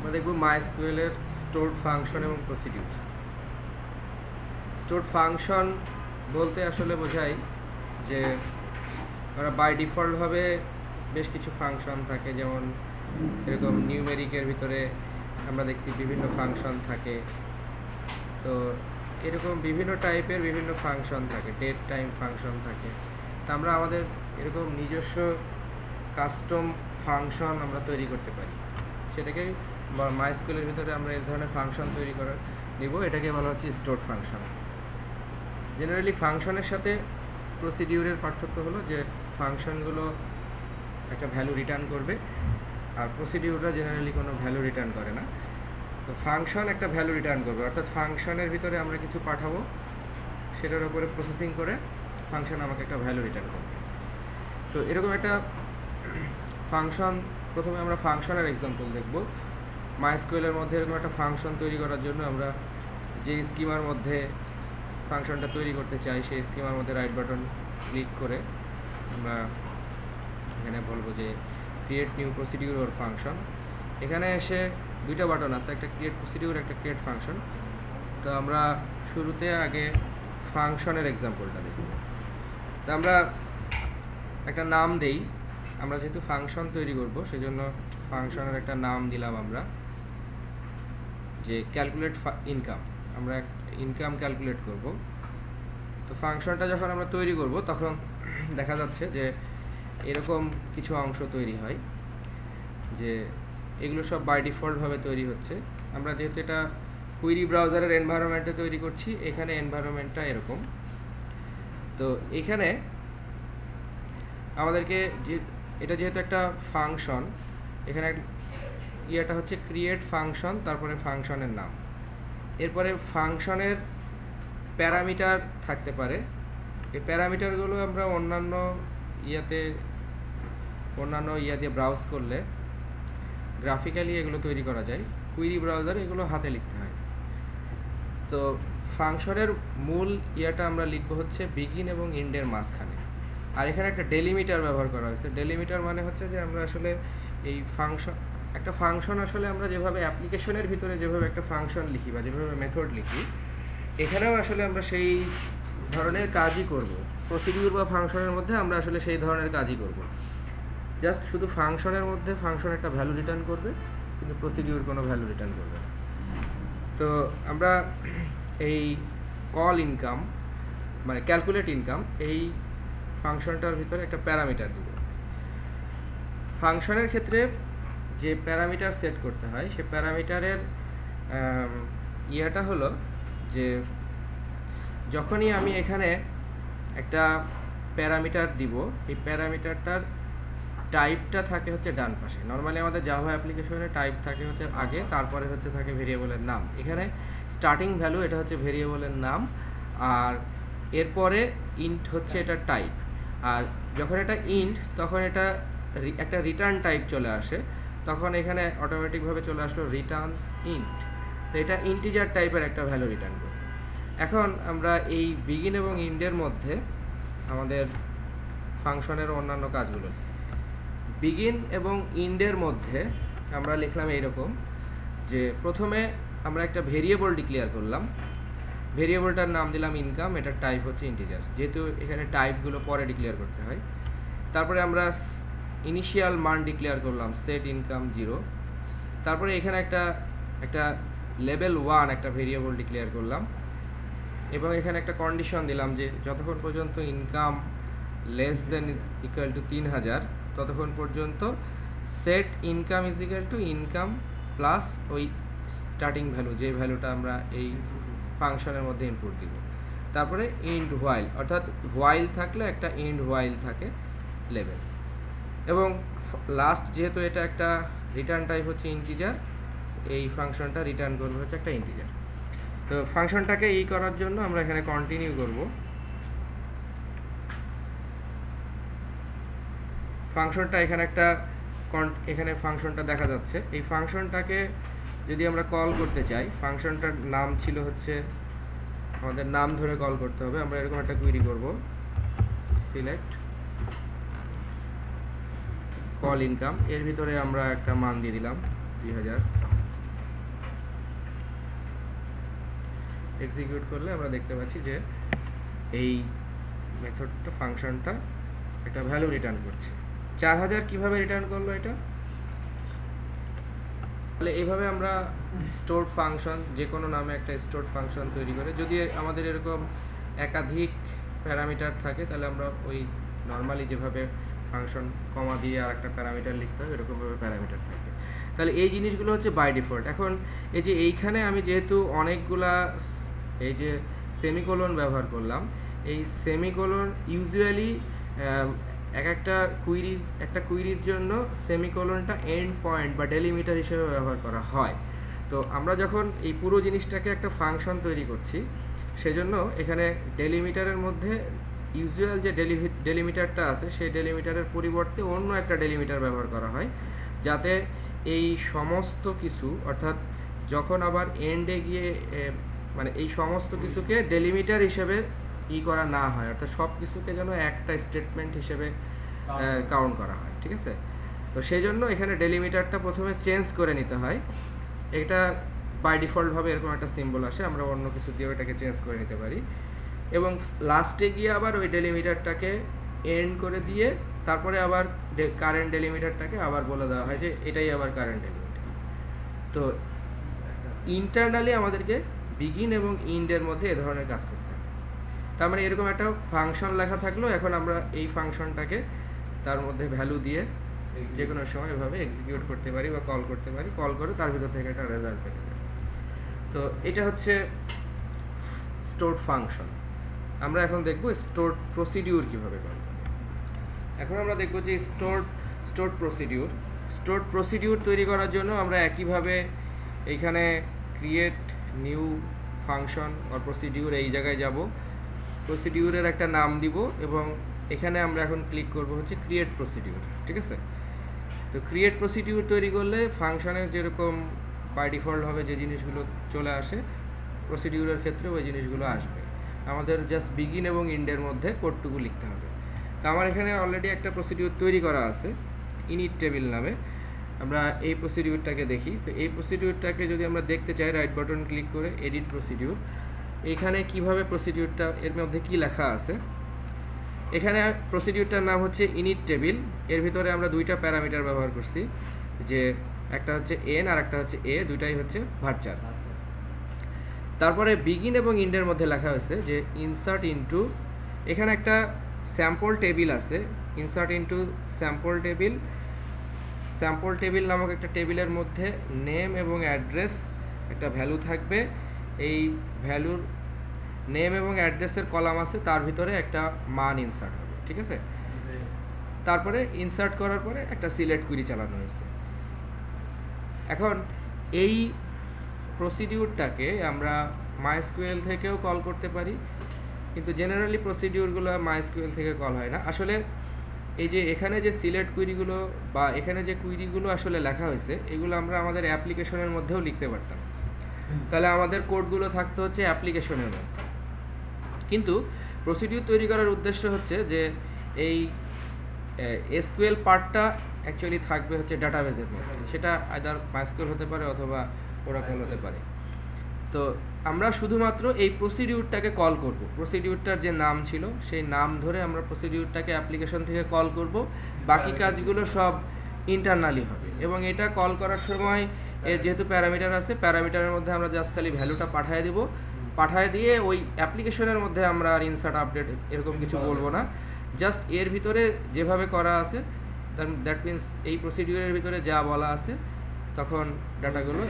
আমরা দেখব MySQL এর স্টোরড ফাংশন এবং প্রসিডিউর। স্টোরড ফাংশন বলতে আসলে বোঝায় যে আমরা বাই ডিফল্ট ভাবে বেশ কিছু ফাংশন থাকে, যেমন এরকম নিউমেরিকের ভিতরে আমরা দেখি বিভিন্ন ফাংশন থাকে। তো এরকম বিভিন্ন টাইপের বিভিন্ন ফাংশন থাকে, ডেট টাইম ফাংশন থাকে। তো আমরা আমাদের এরকম নিজস্ব কাস্টম ফাংশন আমরা তৈরি করতে পারি, সেটাকে MySQL এর ভিতরে আমরা এই ধরনের ফাংশন তৈরি করে নিব। এটাকে বলা হচ্ছে স্টোরড ফাংশন। জেনারেলি ফাংশনের সাথে প্রসিডিউরের পার্থক্য হলো যে ফাংশনগুলো একটা ভ্যালু রিটার্ন করবে আর প্রসিডিউররা জেনারেলি কোনো ভ্যালু রিটার্ন করে না। তো ফাংশন একটা ভ্যালু রিটার্ন করবে, অর্থাৎ ফাংশনের ভিতরে আমরা কিছু পাঠাবো, সেটার উপরে প্রসেসিং করে ফাংশন আমাকে একটা ভ্যালু রিটার্ন করবে। তো এরকম একটা ফাংশন, প্রথমে আমরা ফাংশনের এক্সাম্পল দেখব। MySQL এর মধ্যে এরকম একটা ফাংশন তৈরি করার জন্য আমরা যে স্কিমার মধ্যে ফাংশনটা তৈরি করতে চাই সেই স্কিমার মধ্যে রাইট বাটন ক্লিক করে আমরা এখানে বলবো যে create new procedure or function. এখানে এসে দুইটা বাটন আছে, একটা ক্রিয়েট প্রসিডিউর, একটা ক্রিয়েট ফাংশন। তো আমরা শুরুতে আগে ফাংশনের এক্সাম্পলটা দেখব। তো আমরা একটা নাম দেই, আমরা যেহেতু ফাংশন তৈরি করব সেজন্য ফাংশনের একটা নাম দিলাম আমরা যে ক্যালকুলেট ইনকাম। আমরা ইনকাম ক্যালকুলেট করব। তো ফাংশনটা যখন আমরা তৈরি করব তখন দেখা যাচ্ছে যে এরকম কিছু অংশ তৈরি হয়, যে এগুলো সব বাই ডিফল্টভাবে তৈরি হচ্ছে। আমরা যেহেতু এটা কুইরি ব্রাউজারের এনভায়রনমেন্টে তৈরি করছি, এখানে এনভায়রনমেন্টটা এরকম। তো এখানে আমাদেরকে যে এটা যেহেতু একটা ফাংশন, এখানে ইয়েটা হচ্ছে ক্রিয়েট ফাংশন, তারপরে ফাংশনের নাম, এরপরে ফাংশনের প্যারামিটার থাকতে পারে। এই প্যারামিটারগুলো আমরা অন্যান্য ইয়া দিয়ে ব্রাউজ করলে গ্রাফিক্যালি এগুলো তৈরি করা যায়। কুইরি ব্রাউজারে এগুলো হাতে লিখতে হয়। তো ফাংশনের মূল ইয়াটা আমরা লিখবো হচ্ছে বিগিন এবং এন্ডের মাঝখানে। আর এখানে একটা ডেলিমিটার ব্যবহার করা হয়েছে। ডেলিমিটার মানে হচ্ছে যে আমরা আসলে এই একটা ফাংশন আসলে আমরা যেভাবে অ্যাপ্লিকেশনের ভিতরে যেভাবে একটা ফাংশন লিখি বা যেভাবে মেথড লিখি, এখানেও আসলে আমরা সেই ধরনের কাজই করব। প্রসিডিউর বা ফাংশনের মধ্যে আমরা আসলে সেই ধরনের কাজই করব। জাস্ট শুধু ফাংশনের মধ্যে ফাংশন একটা ভ্যালু রিটার্ন করবে, কিন্তু প্রসিডিউর কোনো ভ্যালু রিটার্ন করবে না। তো আমরা এই কল ইনকাম মানে ক্যালকুলেট ইনকাম, এই ফাংশনটার ভিতরে একটা প্যারামিটার দিব। ফাংশনের ক্ষেত্রে যে প্যারামিটার সেট করতে হয় সে প্যারামিটারের ইয়াটা হলো যে যখনই আমি এখানে একটা প্যারামিটার দিব, এই প্যারামিটারটার টাইপটা থাকে হচ্ছে ডান পাশে। নর্মালি আমাদের জাভা অ্যাপ্লিকেশনে টাইপ থাকে হচ্ছে আগে, তারপরে হচ্ছে থাকে ভেরিয়েবলের নাম। এখানে স্টার্টিং ভ্যালু এটা হচ্ছে ভেরিয়েবলের নাম, আর এরপরে ইন্ট হচ্ছে এটা টাইপ। আর যখন এটা ইন্ট তখন এটা একটা রিটার্ন টাইপ চলে আসে, তখন এখানে অটোমেটিকভাবে চলে আসলো রিটার্নস ইন্ট। তো এটা ইন্টিজার টাইপের একটা ভ্যালু রিটার্ন করে। এখন আমরা এই বিগিন এবং এন্ডের মধ্যে আমাদের ফাংশনের অন্যান্য কাজগুলো, বিগিন এবং এন্ডের মধ্যে আমরা লিখলাম এইরকম যে প্রথমে আমরা একটা ভেরিয়েবল ডিক্লেয়ার করলাম। ভেরিয়েবলটার নাম দিলাম ইনকাম, এটার টাইপ হচ্ছে ইন্টিজার, যেহেতু এখানে টাইপগুলো পরে ডিক্লেয়ার করতে হয়। তারপরে আমরা ইনিশিয়াল মান ডিক্লেয়ার করলাম সেট ইনকাম 0। তারপরে এখানে একটা লেভেল 1 একটা ভেরিয়েবল ডিক্লেয়ার করলাম, এবং এখানে একটা কন্ডিশন দিলাম যে যতক্ষণ পর্যন্ত income less than equal to 3000 ততক্ষণ পর্যন্ত set income is equal to income plus ওই স্টার্টিং ভ্যালু, যে ভ্যালুটা আমরা এই ফাংশনের মধ্যে ইনপুট দিব। তারপরে এন্ড হোয়াইল, অর্থাৎ হোয়াইল থাকলে একটা এন্ড হোয়াইল থাকে লেভেল। এবং লাস্ট যেহেতু এটা একটা রিটার্ন টাইপ হচ্ছে ইন্টিজার, এই ফাংশনটা রিটার্ন করবে হচ্ছে একটা ইন্টিজার। তো ফাংশনটাকে এই করার জন্য আমরা এখানে কন্টিনিউ করব। ফাংশনটা এখানে ফাংশনটা দেখা যাচ্ছে। এই ফাংশনটাকে যদি আমরা কল করতে চাই, ফাংশনটার নাম ছিল হচ্ছে, আমাদের নাম ধরে কল করতে হবে। আমরা এরকম একটা কুইরি করব, সিলেক্ট কল ইনকাম, এর ভিতরে আমরা একটা মান দিয়ে দিলাম 2000। এক্সিকিউট করলে আমরা দেখতে পাচ্ছি যে এই মেথডটা ফাংশনটা একটা ভ্যালু রিটার্ন করছে। 4000 কিভাবে রিটার্ন করলো এটা? তাহলে এইভাবে আমরা স্টোর ফাংশন, যে কোনো নামে একটা স্টোর ফাংশন তৈরি করে, যদি আমাদের এরকম একাধিক প্যারামিটার থাকে তাহলে আমরা ওই নর্মালি যেভাবে ফাংশন কমা দিয়ে আর একটা প্যারামিটার লিখতে হয় এরকমভাবে প্যারামিটার থাকে। তাহলে এই জিনিসগুলো হচ্ছে বাই ডিফল্ট। এখন এই যে এইখানে আমি যেহেতু অনেকগুলা এই যে সেমিকোলন ব্যবহার করলাম, এই সেমিকোলন ইউজুয়ালি একটা কুইরির জন্য সেমিকোলনটা এন্ড পয়েন্ট বা ডেলিমিটার হিসেবে ব্যবহার করা হয়। তো আমরা যখন এই পুরো জিনিসটাকে একটা ফাংশন তৈরি করছি, সেজন্য এখানে ডেলিমিটারের মধ্যে ইউজুয়াল যে ডেলিমিটারটা আছে সেই ডেলিমিটারের পরিবর্তে অন্য একটা ডেলিমিটার ব্যবহার করা হয়, যাতে এই সমস্ত কিছু, অর্থাৎ যখন আবার এন্ডে গিয়ে মানে এই সমস্ত কিছুকে ডেলিমিটার হিসেবে করা না হয়, অর্থাৎ সব কিছুকে যেন একটা স্টেটমেন্ট হিসেবে কাউন্ট করা হয়। ঠিক আছে? তো সেই জন্য এখানে ডেলিমিটারটা প্রথমে চেঞ্জ করে নিতে হয়। এটা বাই ডিফল্টভাবে এরকম একটা সিম্বল আসে, আমরা অন্য কিছু দিয়ে এটাকে চেঞ্জ করে নিতে পারি, এবং লাস্টে গিয়ে আবার ওই ডেলিমিটারটাকে এন্ড করে দিয়ে তারপরে আবার কারেন্ট ডেলিমিটারটাকে আবার বলে দেওয়া হয় যে এটাই আবার কারেন্ট ডেলিমিটার। তো ইন্টারনালি আমাদেরকে বিগিন এবং এন্ডের মধ্যে এ ধরনের কাজ করতে হবে। তার মানে এরকম একটা ফাংশন লেখা থাকলো, এখন আমরা এই ফাংশনটাকে তার মধ্যে ভ্যালু দিয়ে যে কোনো সময় এভাবে এক্সিকিউট করতে পারি বা কল করতে পারি, কল করে তার ভিতর থেকে একটা রেজাল্ট পেতে পারি। তো এটা হচ্ছে স্টোর ফাংশন। আমরা এখন দেখব স্টোর প্রসিডিউর কিভাবে কল করে। এখন আমরা দেখব যে স্টোর প্রসিডিউর তৈরি করার জন্য আমরা একইভাবে এইখানে create new function or procedure এই জায়গায় যাব, প্রসিডিউরের একটা নাম দিব এবং এখানে আমরা এখন ক্লিক করব হচ্ছে ক্রিয়েট প্রসিডিউর। ঠিক আছে? তো ক্রিয়েট প্রসিডিউর তৈরি করলে ফাংশনের যেরকম বাই ডিফল্ট হবে যে জিনিসগুলো চলে আসে, প্রসিডিউরের ক্ষেত্রে ওই জিনিসগুলো আসবে। আমাদের জাস্ট বিগিন এবং এন্ডের মধ্যে কোডটুকু লিখতে হবে। তো আমার এখানে অলরেডি একটা প্রসিডিউর তৈরি করা আছে ইনিট টেবিল নামে। আমরা এই প্রসিডিউরটাকে দেখি। তো এই প্রসিডিউরটাকে যদি আমরা দেখতে চাই, রাইট বাটন ক্লিক করে এডিট প্রসিডিউর, এখানে কিভাবে প্রসিডিউরটা, এর মধ্যে কি লেখা আছে। এখানে প্রসিডিউরটার নাম হচ্ছে ইনিট টেবিল। এর ভিতরে আমরা দুইটা প্যারামিটার ব্যবহার করছি, যে একটা হচ্ছে এন আর একটা হচ্ছে এ, দুইটাই হচ্ছে ভার্চার। তারপরে বিগিন এবং এন্ডের মধ্যে লেখা হয়েছে যে ইনসার্ট ইনটু, এখানে একটা স্যাম্পল টেবিল আছে, ইনসার্ট ইনটু স্যাম্পল টেবিল নামক একটা টেবিলের মধ্যে নেম এবং অ্যাড্রেস একটা ভ্যালু থাকবে। এই ভ্যালুর নেম এবং অ্যাড্রেসের কলাম আছে, তার ভিতরে একটা মান ইনসার্ট হবে। ঠিক আছে? তারপরে ইনসার্ট করার পরে একটা সিলেক্ট কুইরি চালানো হয়েছে। এখন এই প্রসিডিউরটাকে আমরা মাইএসকিউএল থেকেও কল করতে পারি, কিন্তু জেনারেলি প্রসিডিউরগুলো মাইএসকিউএল থেকে কল হয় না। আসলে এই যে এখানে যে সিলেক্ট কুইরিগুলো বা এখানে যে কুইরিগুলো আসলে লেখা হয়েছে, এগুলো আমরা আমাদের অ্যাপ্লিকেশনের মধ্যেও লিখতে পারতাম। তাহলে আমাদের কোডগুলো থাকতো হচ্ছে অ্যাপ্লিকেশনের মধ্যে। কিন্তু প্রসিডিউর তৈরি করার উদ্দেশ্য হচ্ছে যে এই এসকিউএল পার্টটা অ্যাকচুয়ালি থাকবে হচ্ছে ডাটাবেজের মধ্যে, সেটা আইদার মাইএসকিউএল হতে পারে অথবা ওরাকল হতে পারে। তো আমরা শুধুমাত্র এই প্রসিডিউরটাকে কল করব, প্রসিডিউরটার যে নাম ছিল সেই নাম ধরে আমরা প্রসিডিউরটাকে অ্যাপ্লিকেশন থেকে কল করব, বাকি কাজগুলো সব ইন্টারনালি হবে। এবং এটা কল করার সময় এর যেহেতু প্যারামিটার আছে, প্যারামিটারের মধ্যে আমরা জাস্ট খালি ভ্যালুটা পাঠিয়ে দেব, পাঠিয়ে দিয়ে ওই অ্যাপ্লিকেশনের মধ্যে আমরা আর ইনসার্ট আপডেট এরকম কিছু বলবো না, জাস্ট এর ভিতরে যেভাবে করা আছে, দ্যাট মিনস এই প্রসিডিউরের ভিতরে যা বলা আছে তখন ডাটাগুলো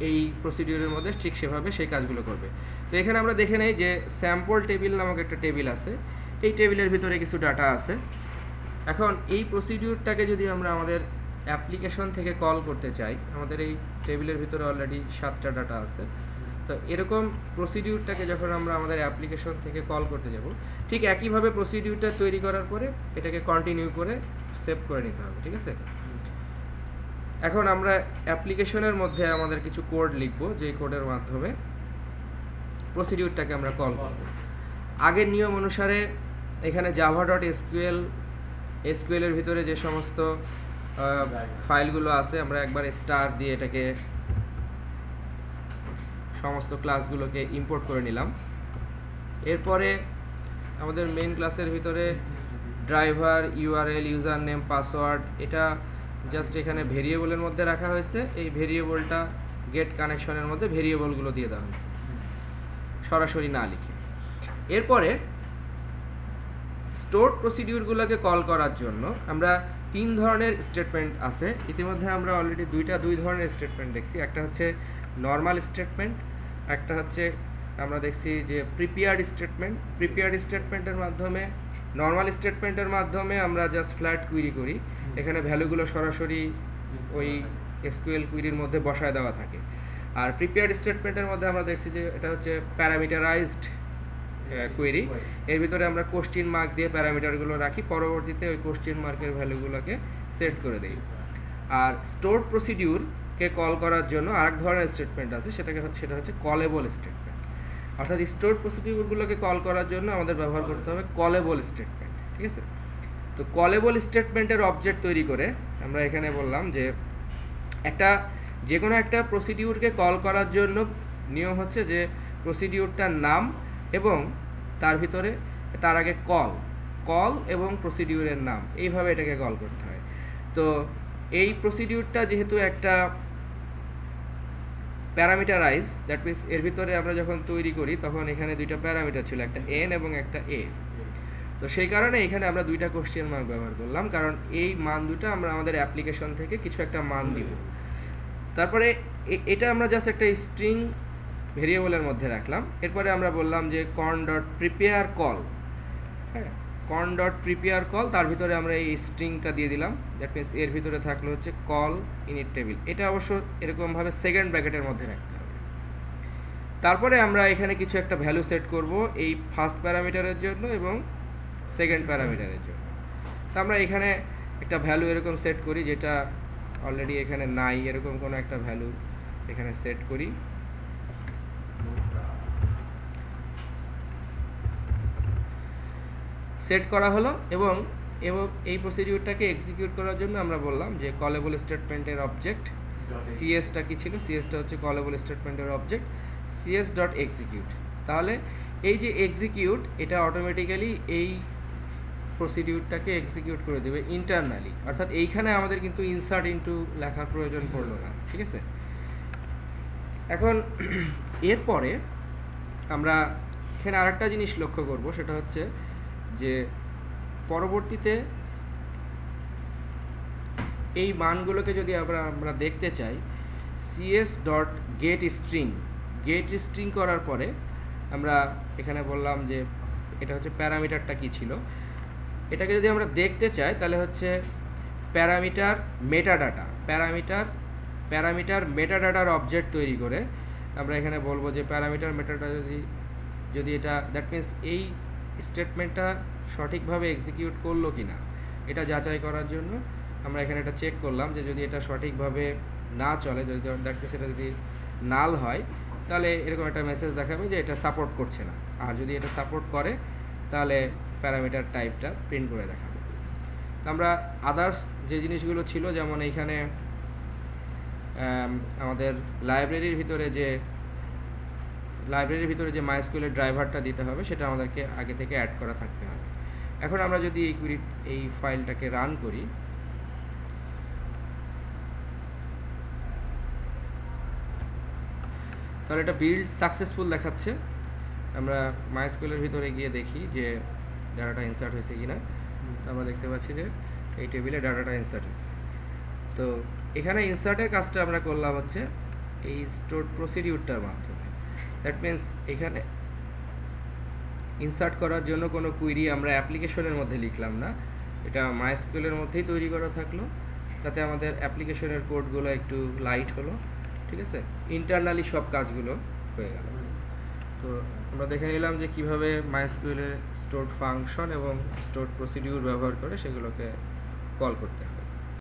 এই প্রসিডিউরের মধ্যে ঠিক সেভাবে সেই কাজগুলো করবে। তো এখানে আমরা দেখে নেই যে স্যাম্পল টেবিল নামক একটা টেবিল আছে, এই টেবিলের ভিতরে কিছু ডাটা আছে। এখন এই প্রসিডিউরটাকে যদি আমরা আমাদের অ্যাপ্লিকেশন থেকে কল করতে চাই, আমাদের এই টেবিলের ভিতরে অলরেডি 7টা ডাটা আছে। তো এরকম প্রসিডিউরটাকে যখন আমরা আমাদের অ্যাপ্লিকেশন থেকে কল করতে যাব, ঠিক একইভাবে প্রসিডিউরটা তৈরি করার পরে এটাকে কন্টিনিউ করে সেভ করে নিতে হবে। ঠিক আছে? এখন আমরা অ্যাপ্লিকেশনের মধ্যে আমাদের কিছু কোড লিখব, যে কোডের মাধ্যমে প্রসিডিউরটাকে আমরা কল করব। আগের নিয়ম অনুসারে এখানে java.sql এর ভিতরে যে সমস্ত ফাইলগুলো আছে আমরা একবার স্টার দিয়ে এটাকে সমস্ত ক্লাসগুলোকে ইম্পোর্ট করে নিলাম। এরপরে আমাদের মেইন ক্লাসের ভিতরে driver, URL, user name, password, এটা জাস্ট এখানে ভেরিয়েবলের মধ্যে রাখা হয়েছে। এই ভেরিয়েবলটা গেট কানেকশনের মধ্যে ভেরিয়েবলগুলো দিয়ে দেওয়া হয়েছে, সরাসরি না লিখে। এরপরে স্টোরড প্রসিডিউরগুলোকে কল করার জন্য আমরা 3 ধরনের স্টেটমেন্ট আছে। ইতিমধ্যে আমরা অলরেডি দুই ধরনের স্টেটমেন্ট দেখছি। একটা হচ্ছে নর্মাল স্টেটমেন্ট, একটা হচ্ছে আমরা দেখছি যে প্রিপেয়ার্ড স্টেটমেন্ট। প্রিপেয়ার্ড স্টেটমেন্টের মাধ্যমে, নর্মাল স্টেটমেন্টের মাধ্যমে আমরা জাস্ট ফ্ল্যাট কুইরি করি, এখানে ভ্যালুগুলো সরাসরি ওই এসকিউএল কুইরির মধ্যে বসায় দেওয়া থাকে। আর প্রিপেয়ার্ড স্টেটমেন্টের মধ্যে আমরা দেখছি যে এটা হচ্ছে প্যারামিটারাইজড কোয়েরি, এর ভিতরে আমরা কোশ্চেন মার্ক দিয়ে প্যারামিটারগুলো রাখি, পরবর্তীতে ওই কোশ্চেন মার্কের ভ্যালুগুলোকে সেট করে দেই। আর স্টোরড প্রসিডিউরকে কল করার জন্য আরেক ধরনের স্টেটমেন্ট আছে, সেটা হচ্ছে কলেবল স্টেটমেন্ট। অর্থাৎ স্টোরড প্রসিডিউরগুলোকে কল করার জন্য আমাদের ব্যবহার করতে হবে কলেবল স্টেটমেন্ট, ঠিক আছে? তো কলেবল স্টেটমেন্টের অবজেক্ট তৈরি করে আমরা এখানে বললাম যে যে কোনো একটা প্রসিডিউরকে কল করার জন্য নিয়ম হচ্ছে যে প্রসিডিউরটার নাম এবং তার ভিতরে তার আগে কল এবং প্রসিডিউরের নাম, এইভাবে এটাকে কল করতে হয়। তো এই প্রসিডিউরটা যেহেতু একটা প্যারামিটারাইজ, দ্যাট মিনস এর ভিতরে আমরা যখন তৈরি করি তখন এখানে দুইটা প্যারামিটার ছিল, একটা এন এবং একটা এ। তো সেই কারণে এখানে আমরা দুইটা কোশ্চেন মার্ক ব্যবহার করলাম, কারণ এই মান দুটো আমরা আমাদের অ্যাপ্লিকেশন থেকে কিছু একটা মান দিব। তারপরে এটা আমরা জাস্ট একটা স্ট্রিং ভেরিয়েবলের মধ্যে রাখলাম। এরপরে আমরা বললাম যে কর্ন.প্রিপেয়ার কল, হ্যাঁ, কর্ন.প্রিপেয়ার কল, তার ভিতরে আমরা এই স্ট্রিংটা দিয়ে দিলাম। দ্যাট মিনস এর ভিতরে থাকলো হচ্ছে কল ইনিট টেবিল। এটা অবশ্য এরকমভাবে সেকেন্ড ব্র্যাকেটের মধ্যে রাখতে হবে। তারপরে আমরা এখানে কিছু একটা ভ্যালু সেট করব এই ফার্স্ট প্যারামিটারের জন্য এবং সেকেন্ড প্যারামিটারের জন্য। তো আমরা এখানে একটা ভ্যালু এরকম সেট করি, যেটা অলরেডি এখানে নাই, এরকম কোনো একটা ভ্যালু এখানে সেট করি। সেট করা হলো এবং এই প্রসিডিউরটাকে এক্সিকিউট করার জন্য আমরা বললাম যে কলেবল স্টেটমেন্টের অবজেক্ট সিএসটা কি ছিল, সিএসটা হচ্ছে কলেবল স্টেটমেন্টের অবজেক্ট cs.execute। তাহলে এই যে এক্সিকিউট, এটা অটোমেটিক্যালি এই প্রসিডিউরটাকে এক্সিকিউট করে দেবে ইন্টারনালি, অর্থাৎ এইখানে আমাদের কিন্তু ইনসার্ট ইনটু লেখার প্রয়োজন পড়লো না, ঠিক আছে? এখন এরপরে আমরা এখানে আরেকটা জিনিস লক্ষ্য করব, সেটা হচ্ছে যে পরবর্তীতে এই মানগুলোকে যদি আমরা দেখতে চাই, cs.getString করার পরে আমরা এখানে বললাম যে এটা হচ্ছে প্যারামিটারটা কি ছিল। এটাকে যদি আমরা দেখতে চাই তাহলে হচ্ছে প্যারামিটার মেটাডাটার অবজেক্ট তৈরি করে আমরা এখানে বলবো যে প্যারামিটার মেটাডাটা যদি এটা, দ্যাট মিনস এই স্টেটমেন্টটা সঠিকভাবে এক্সিকিউট করলো কিনা এটা যাচাই করার জন্য আমরা এখানে এটা চেক করলাম যে যদি এটা সঠিকভাবে না চলে, যদি দ্যাট মিনস এটা যদি নাল হয়, তাহলে এরকম একটা মেসেজ দেখাবে যে এটা সাপোর্ট করছে না। আর যদি এটা সাপোর্ট করে তাহলে প্যারামিটার টাইপটা প্রিন্ট করে দেখাবে। আমরা আদার্স যে জিনিসগুলো ছিল, যেমন এইখানে আমাদের লাইব্রেরির ভিতরে যে মাইস্কুলের ড্রাইভারটা দিতে হবে, সেটা আমাদেরকে আগে থেকে অ্যাড করা থাকতে হবে। এখন আমরা যদি এই ফাইলটাকে রান করি, তাহলে এটা বিল্ড সাকসেসফুল দেখাচ্ছে। আমরা মাইস্কুলের ভিতরে গিয়ে দেখি যে ডাটাটা ইনসার্ট হয়েছে কিনা। আমরা দেখতে পাচ্ছি যে এই টেবিলে ডাটাটা ইনসার্ট হয়েছে। তো এখানে ইনসার্টের কাজটা আমরা করলাম হচ্ছে এই স্টোরড প্রসিডিউরটার মাধ্যমে। দ্যাট মিনস এখানে ইনসার্ট করার জন্য কোনো কুইরি আমরা অ্যাপ্লিকেশনের মধ্যে লিখলাম না, এটা মাইস্কুলের মধ্যেই তৈরি করা থাকলো, তাতে আমাদের অ্যাপ্লিকেশনের কোডগুলো একটু লাইট হলো, ঠিক আছে? ইন্টারনালি সব কাজগুলো হয়ে গেল। তো আমরা দেখে নিলাম যে কিভাবে মাইস্কুলের স্টোরড ফাংশন এবং স্টোরড প্রসিডিউর ব্যবহার করে সেগুলোকে কল করতে হবে।